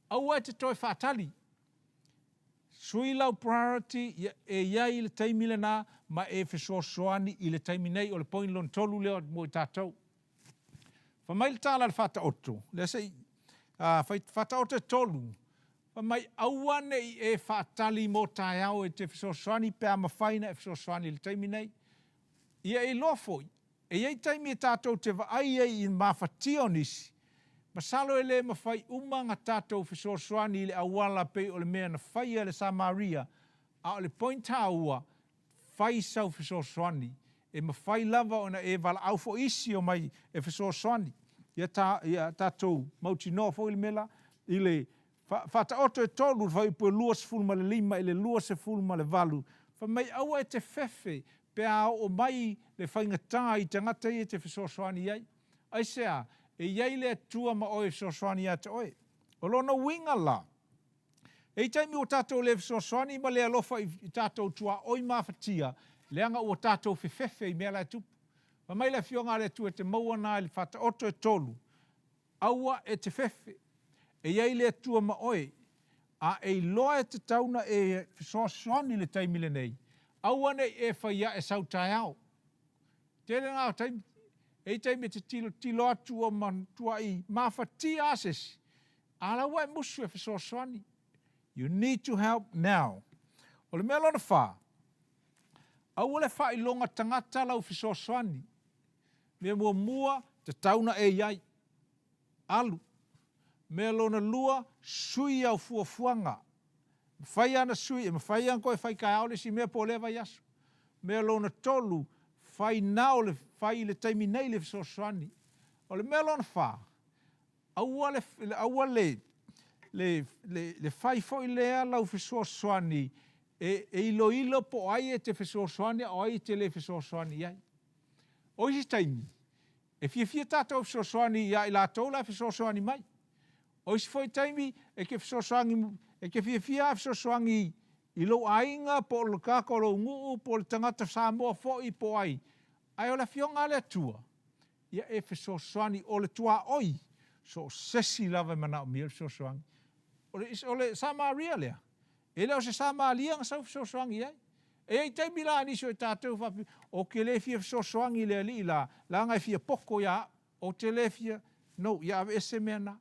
aua te toi whaatali. Sui lau priority e iai le taimi le nā, ma e fesoasoani i le taimi nei o le poin lon tolu leo mo i tātou. Whamai le tāla le whata oto, le sei, whata oto tolu, whamai awane i e whaatali mo tai au e te fesoasoani pēa mawhaina e fesoasoani le taimi nei. Ia e lofoi, e iei taimi e tātou te waai e i mawhatia nisi, masalo e le mawhai umanga tātou fesoasoani i le awala pei o le mea na whaia le Samaria, a o le pointa ua, whai sau fesoasoani, e mawhai lava ona e wala au fo isi o mai e fesoasoani. Ia tātou mauti noa fo i le mela, i le whata oto e tolu, whai pua lua se fulma le lima, i le lua se fulma le valu. Wha mai aua e te whewhe, pea o mai le whaingatā i tangata i e te fesoasoani iai. Aisea, e iai le tua ma oe fesoasoani ia te oe. O lona winga la. E taimi o tātou le fesoasoani, ma le alofa i tātou tua oi mawhatia, leanga ua tātou whewhewe i mea lai tupu. Ma mai le fionga le tu e te maua nā i le whata oto e tolu. Aua e te whewhe. E iai le tua ma oe. A e loa e te tauna e fesoasoani le taimi le nei. Aua nei e whaia e sautai au. Tere ngā taimi. E taimi te tilo atu o mantua i mawhati asesi. Ala wai musu e fesoasoani. You need to help now. O le mea lona wha. Au le wha i longa tangata lau fesoasoani. Me mua te tauna e iai. Alu. Me lona lua sui au fuafuanga. Whai ana sui, e mawhai ana koe whai kai aole si mea po lewa yasu. Me lona tolu, whai nao le whai le taimi nei le fesoasoani. O le mea lona wha. aua le fai foi lea lau fesoasoani e ilo po ai e te fesoasoani o ai te le fesoasoani ai. O isi taimi, e fia tātou fesoasoani ia i lātou la fesoasoani mai. O isi foi taimi e ke fesoasoani, e ke fia fesoasoani i lo ainga po lo kako lo nguu po le tangata Samoa foi po ai. Ai o la fionga le tua. Ia e fesoasoani o le tua oi. So sesi lava mana o mia fesoasoani. O le Samaria lea. E leo se Samaria nga sau fesoasoani ai. E ei taimi la aniso e tātou whapi. O ke le fia fesoasoani lea li la. La ngai fia poko ia. O te le fia. No, ia ave ese mea na.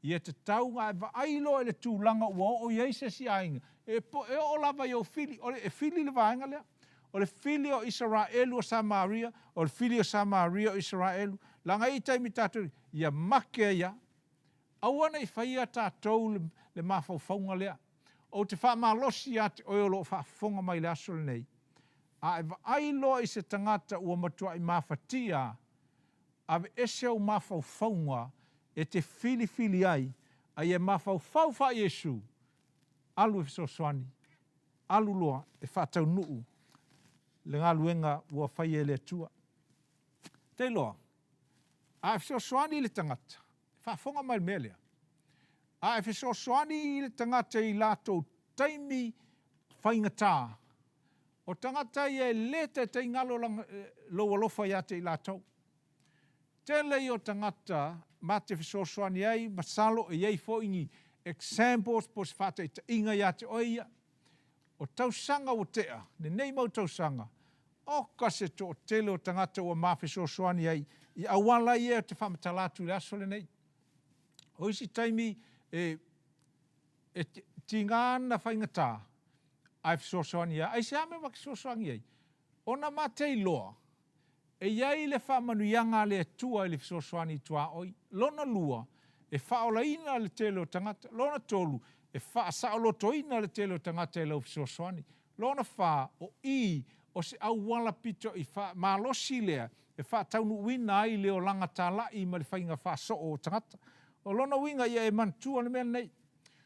Ia te tau ngā eva ailo e le tūlanga ua o iei se si ainga. E o lava i o fili. O le fili le vaenga lea. O le fili o Israelu o Samaria. O le fili o Samaria o Israelu. La ngai taimi tātou. Ia make ia. Awana i whaia tātou le mawhauwhaunga lea. O te whamalosi ate oiolo o whaafonga mai le asole nei. A eva ailo i se tangata ua matua i mawhatia. Ave ese au mawhauwhaunga e te fili ai. A ia mawhauwhau wha Iesu. Alu e fisosoani. Alu loa e whatau nuu. Le ngā luenga ua whaia le tua. Te loa. A fisosoani le tangata. Whaafonga mai mea lea. A fisosoani le tangata i lātou taimi whaingatā. O tangata i e lete te ingalo loa lofa ia te i lātou. Tele i o tangata ma te fisosoani ai, masalo e iei fōingi examples po se whātai te inga ia te oia. O tausanga o tea, ne nei mau tausanga. O kase to o tele o tangata o ma fisosoani ai, i awala ia te whamatalatu le asole nei. O isi taimi e tingana whaingatā ai fisosoani ai, ai se ame waki fisosoani ai. Ona matei loa, e iai le whamanuianga le tua i le fisosoani tua oi, lona lua, e whaolaina le tele o tangata, lona tolu, e whaasaolotoina le tele o tangata e lau fisosoani, lona wha o i, o se awala pito i wha malosi lea, e wha taunu wina ai leo langa tāla i ma le whainga wha so o tangata. O lona winga ia e mantua na mea nei.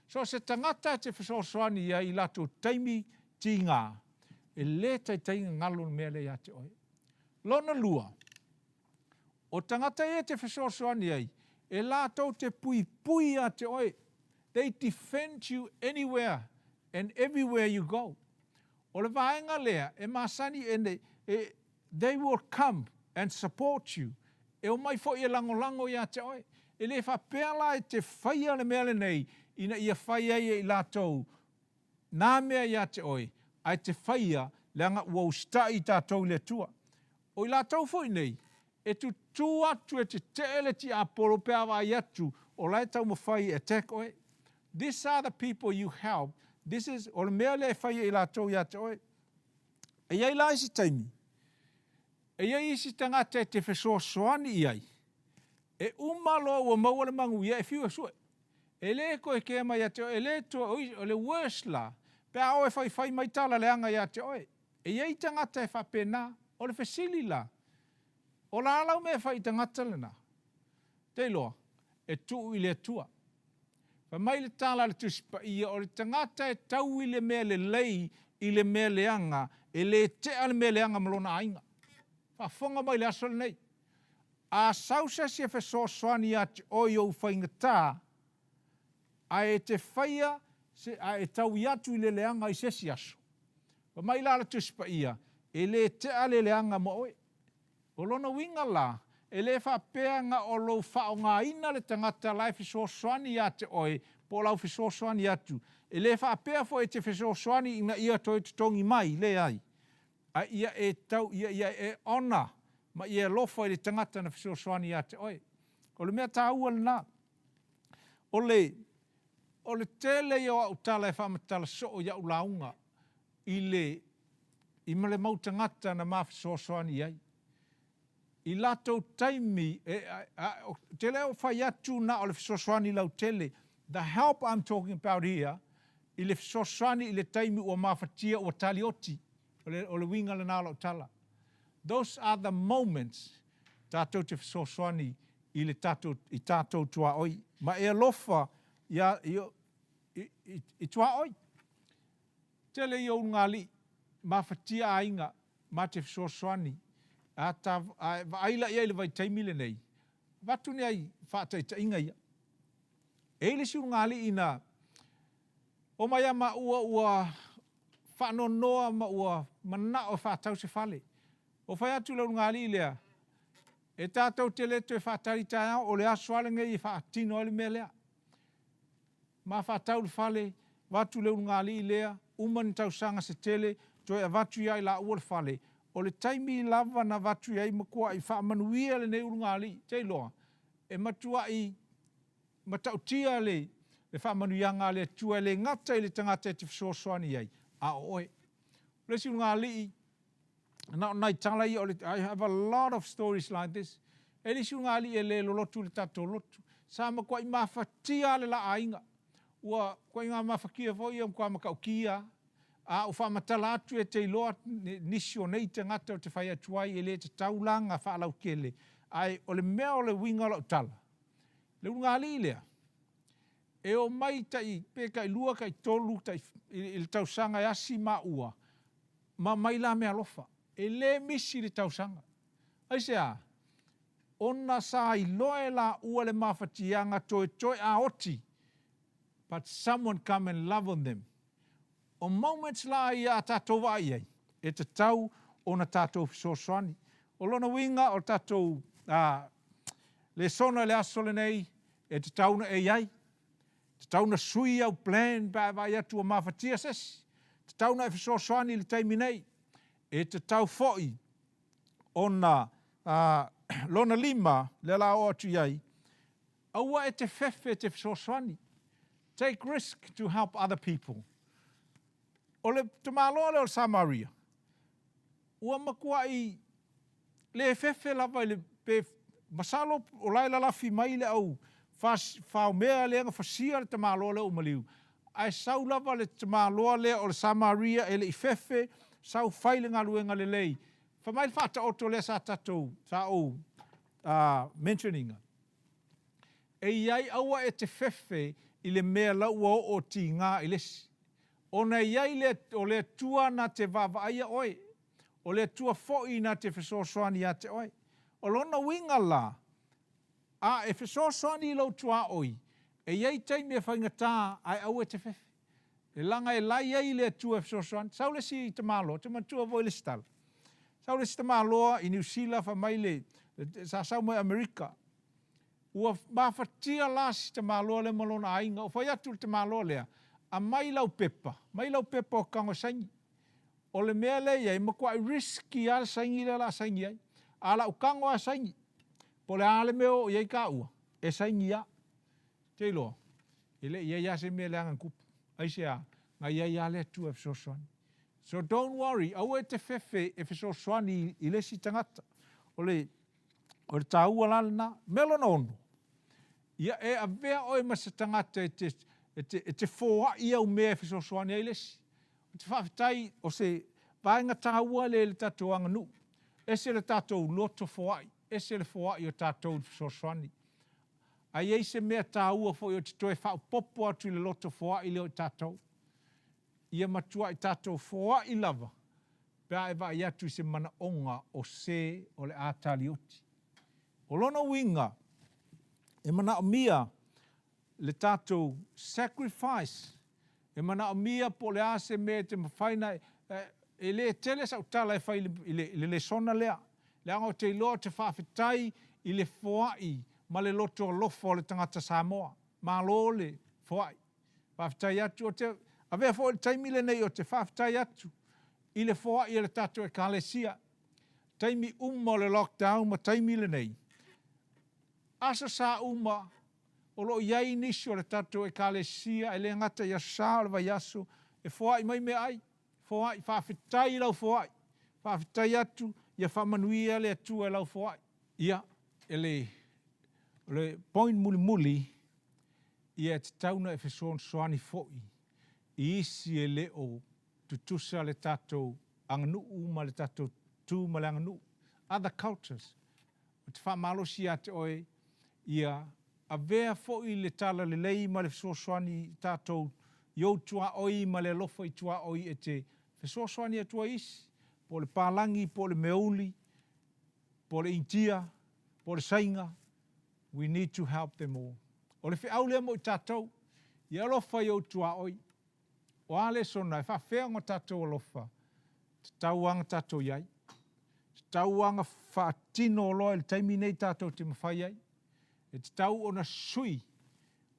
So se tangata te fisosoani ia i lato taimi tinga, e le tainga ngalo na mea le ia te oi. Lona lua, o tangata ia te fisosoani ai, e lato te pui a te oi. They defend you anywhere and everywhere you go. O le vaenga lea, e masani they will come and support you. E o mai fo ia lango ia te oi. E le whapela e te whaia le mea le nei, ina ia whaia i lātou. Nā mea ia te oi, ai te whaia le anga ua ustai tātou le tua. O i lātou fo nei, e tu atu e te teele ti apolo pēa wai atu, o lai tau mawhai e tek oi. These are the people you help. This is, o le mea le whaia i lātou ia te oi. E iai la isi taimi. E iai isi tangata te whesoasoani iai. E umalo ua maua le mangu ia e fiu e sue. E le koe ke mai ate oe, e le to o le worst la. Pea oe whai mai tala le anga ia te oe. E iei tangata e whapena, o le whesili la. O la alau me whai tangata le na. Te loa, e tuu i le tua. Wha mai le tala le tuspa ia, o le tangata e tau i le mea le lei, i le mea le anga, e le te ale mea le anga malona ainga. Wha mai le aso le nei. A sausa se whesoasoani ati oi o whaingatā, a e te whaia, a e tau i atu i le leanga i sesi aso. Wa mai la tuspa ia, e le te ale leanga mo oe. O lona winga la, e le whapea nga o lo whao ngā ina le tangata lai whesoasoani ati oi, po lau whesoasoani atu. E le whapea fo e te whesoasoani ina ia toi tutongi mai, le ai. A ia e tau, ia e ona, ma ia lofa i le tangata na whesoasoani ia te oe. O le mea tā ua le nā. O le tele i o au tala e whamatala so o iau launga i male mau tangata na maa whesoasoani iai. I lato taimi, tele o whai atu na o le whesoasoani lau tele. The help I'm talking about here, i le whesoasoani i le taimi ua mawhatia ua talioti, o le winga le nā lau tala. Those are the moments tātou te whesoasoani i tātou tua oi. Ma e alofa i tua oi. Tele i au ngali, ma fatia ainga, ma te fisoasoani, aila ia ile vai taimile nei. Watu ni ai whātai ta inga ia. Eile si ngali ina, o mai ama ua whanonoa ma ua mana o whātau se whale. O whai atu lau ngali lea, e tātou te leto e whātari tai au, o le asoale ngai e whaatino ali mea lea. Ma whātau le whale, watu leu ngali lea, umani tau sanga se tele, toi a watu iai la ua le whale. O le taimi lava na watu iai makua i whaamanuia le nei urungali, te loa. E matua i matautia le whaamanuianga le tua le ngata i le tangata e te fisoasoani iai. A oe. Lesi urungali i, na nai tala i, I have a lot of stories like this. E lesi urungali e le lolotu le tato lotu. Sa makua i mawhatia le la ainga. Ua koe ngā mawhakia fo ia mkua makaukia. O whamatala atu e te iloa nisi o nei te ngata o te whai atuai e le te taulanga whaalau kele. Ai o le mea o le winga lau tala. Le ungali lea. E o mai tai peka i lua kai tolu tai il tausanga e asi ma ua. Ma mai la mea lofa. E le misi le tausanga. Ai sea, ona sa i loe la ua le mawhatianga toi a oti. But someone come and love on them. O moments la ia a tātou wa iai, e te tau o na tātou fisoasoani. O lona winga o tātou le sona le asole nei, e te tau na e iai. Te tau na sui au plan ba vai atu o mawhatia sesi. Te tau na e fisoasoani le taimi nei. E te tau foi o na lona lima le la o atu iai. Aua e te fefe te fisoasoani. Take risk to help other people. O le te māloa le o Samaria. Ua makua i le fefe lava i le pe masalo o laila lafi mai le au whao mea le anga whasia le te māloa le o maliu. Ai sau lava le te māloa le o le Samaria e le i fefe sau whaile ngā luenga le lei. Whamai le whata oto le sa tatou sa o mentioninga. E iai aua e te fefe i le mea laua o ti ngā i lesi. O na iai o le tua na te vavaia oe. O le tua foi na te fisoasoani a te oe. O lona winga la, e fisoasoani lau tua oi. E iai taimi e whaingatā ai au e te fefe. E langa e lai iai le tua fisoasoani. Sau le si te malo, te matua voi le stala. Sau le si te malo i New Zealand whamai le, sa sau mai Amerika. Ua mawhatia la si te malo le malona ainga. O whai atu te malo lea. A mai lau pepa o kango saingi. O le mea le iai, makua i riski ala saingi le la saingi ai. Ala u kango a saingi. Po le ale meo iai ka ua. E saingi a. Te iloa. Ile iai a se mea le angan kupu. Aise a, nga iai a le tu e fisoasoani. So don't worry, au e te fefe e fisoasoani i le si tangata. O le tāua lalana, melo na ono. Ia e a vea oi masa tangata e te fōa i au mea fisoasoani ai lesi. O te whawhitai o se vaenga tāua le tātou anganu. E se le tātou loto fōai. E se le fōai o tātou fisoasoani. Ai ei se mea tāua fōi o te toe whaupopo atu i le loto fōai leo i tātou. Ia matua i tātou fōai lava. Pea e vai atu i se mana onga o se o le ātali oti. O lona winga, e mana o mia, le tātou sacrifice. E mana o mia po le ase me te mawhaina e le tele sa utala e whai le sona lea. Le anga o te iloa te whawhitai i le whoai ma le loto lofo le tangata Samoa. Ma lo le whoai. Whawhitai atu o te... A vea fo le taimile nei o te whawhitai atu i le whoai i le tātou e kālesia. Taimi umma le lockdown ma taimile nei. Asa sa umma o lo iai nisi o le tātou e kālesia, e le ngata i asa o le vai aso, e whoai mai me ai, whoai, whawhitai lau whoai, whawhitai atu, ia whamanuia le atua e lau whoai. Ia, e le point muli, ia te tauna e whesoan soani foi, i isi e le o tutusa le tātou anganu ma le tātou tū ma le anganu. Other cultures, o te whamalosi a te oe, ia a vea fo i le tala le lei ma le fesoasoani tātou iou tua oi ma le lofa i tua oi e te fesoasoani atua isi, po le pālangi, po le meuli, po le intia, po le sainga. We need to help them all. O le whiau lea mo i tātou, i alofa iou tua oi. O ale sona, e whawhea ngā tātou alofa, te tauanga tātou iai, te tauanga whaatino o loa, le taimi nei tātou te mawhai ai, e te tau o na sui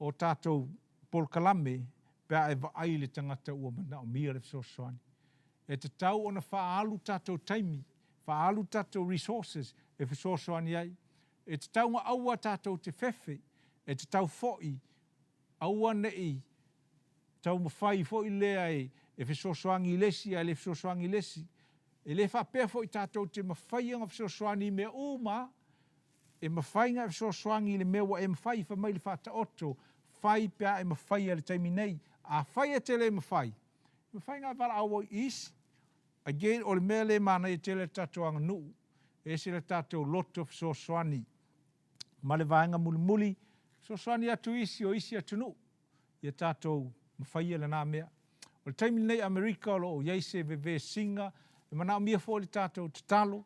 o tātou polkalame, pēa e vaai le tangata ua mana o mia le fesoasoani. E te tau o na whaalu tātou taimi, whaalu tātou resources e fesoasoani ai, e te tau ngā aua tātou te whewhi, e te tau fo'i, aua nei, tau mawhai fo'i lea e fesoasoani lesi, e le fesoasoani lesi, e le whapea fo'i tātou te mawhai anga fesoasoani me uma, e mawhai ngā fesoasoani le mewa e mawhai whamai le whata oto, whai pia e mawhai le taimi nei, a whai e te le mawhai. Mawhai ngā wala awa isi, again, o le mea le mana e te le tātou anga nuu, e se le tātou loto fesoasoani, ma le vaenga muli muli, fesoasoani atu isi o isi atu nuu, ia tātou mawhai le nā mea. O le taimi nei Amerika o lo o iaise ve singa, e mana o mia fo le tātou te talo,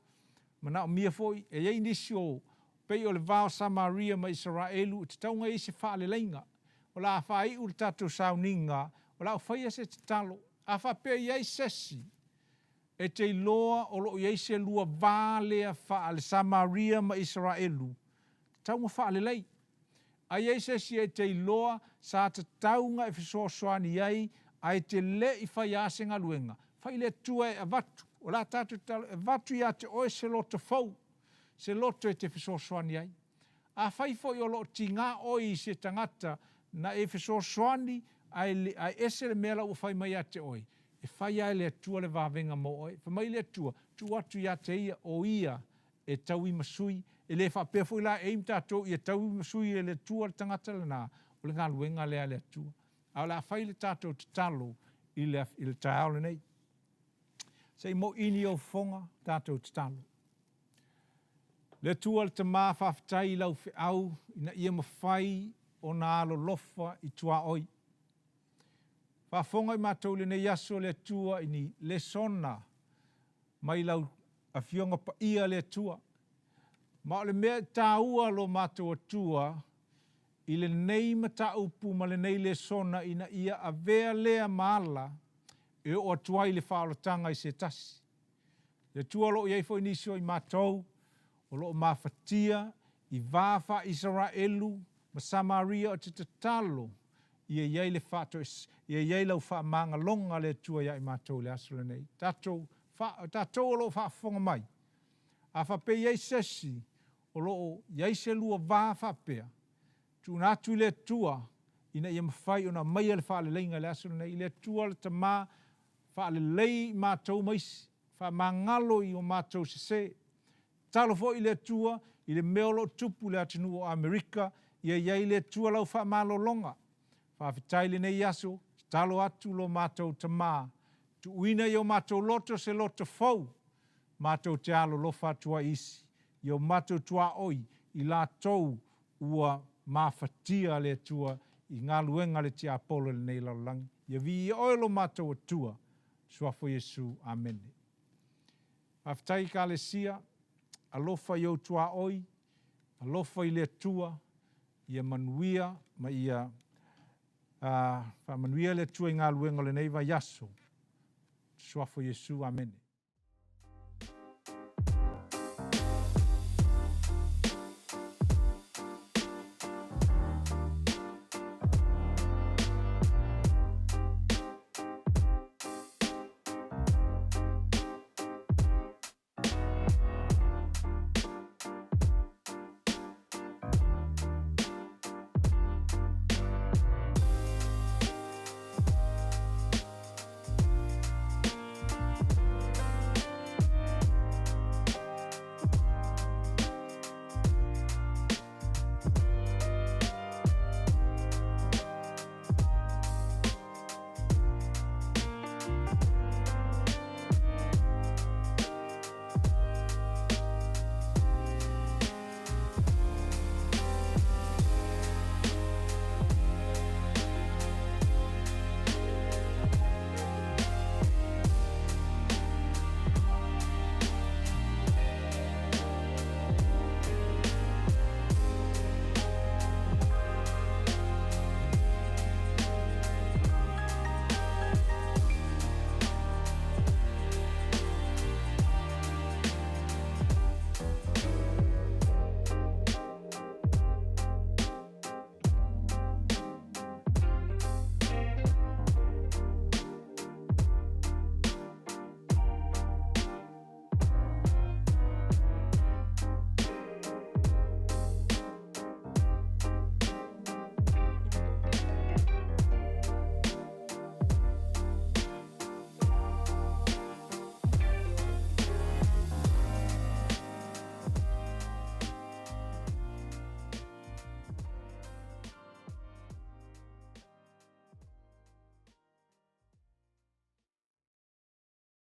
mana o mia fo e iei nisi o pei o le vao Samaria ma Israelu, te taunga isi wha le leinga, o la whai u le tātou sauninga, o la o whaia se te talo, a wha pea iei sesi, e te iloa o lo iei se lua vālea wha le Samaria ma Israelu, te taunga wha le lei. A iei sesi e te iloa sa te taunga e fesoasoani iei, a e te le i whai asenga luenga, whai le tua e avatu, o la tātou talo, e vatu ia te oe se loto fau, se loto e te fesoasoani ai. A whai foi o lo ti ngā oi se tangata na e fesoasoani ai ese le mea lau whai mai a te oi. E whai ai le atua le vāwenga mo oi. Whamai le atua, tu atu ia te ia o ia e tau i masui. E le whapea foi la e imtatou i e tau i masui e le atua le tangata le nā. O le ngā luenga lea le atua. A la whai le tātou te talo i le tāo le nei. Sei mo ini o whonga tātou te talo. Le tua le tamā whawhitai lau whi au, ina ia mawhai o nā alo lofa i tua oi. Whawhonga i mātou le nei aso le tua ini le sona, mai lau a whionga pa ia le tua. Ma o le mea tāua lo mātou a tua, i le nei mata upu ma le nei le sona ina ia a vea lea maala, e o atuai le whaolotanga i se tasi. Le tua lo iei fo inisio i mātou, o lo mawhatia i vāwha Israelu ma Samaria o te talo i e iei le whato i e iei lau wha manga longa le tua ia i mātou le aso le nei. Tātou o lo whaafonga mai. A whape iei sesi o lo iei se lua vāwha pea. Tu nātu le tua ina ia mawhai o na mai le wha le leinga le aso le nei. Le tua le tamā wha le lei mātou maisi. Wha mangalo i o mātou se. Talo fo i le tua, i le meolo tupu le atinu o Amerika, i e iei le tua lau wha malo longa. Whawhitai le nei aso, talo atu lo mātou tamā. Tu uina i o mātou loto se loto fau, mātou te alo lofa tua isi. I o mātou tua oi, i la tou ua mawhatia le tua, i ngā luenga le tia apolo le nei laulangi. I vi i oilo mātou atua, suafo Jesu, amen. Whawhitai ka le sia, alofa i o tua oi, alofa i le tua, ia manuia, ma ia manuia le tua i ngā luenga le neiva yaso. Suafo Jesu, amen.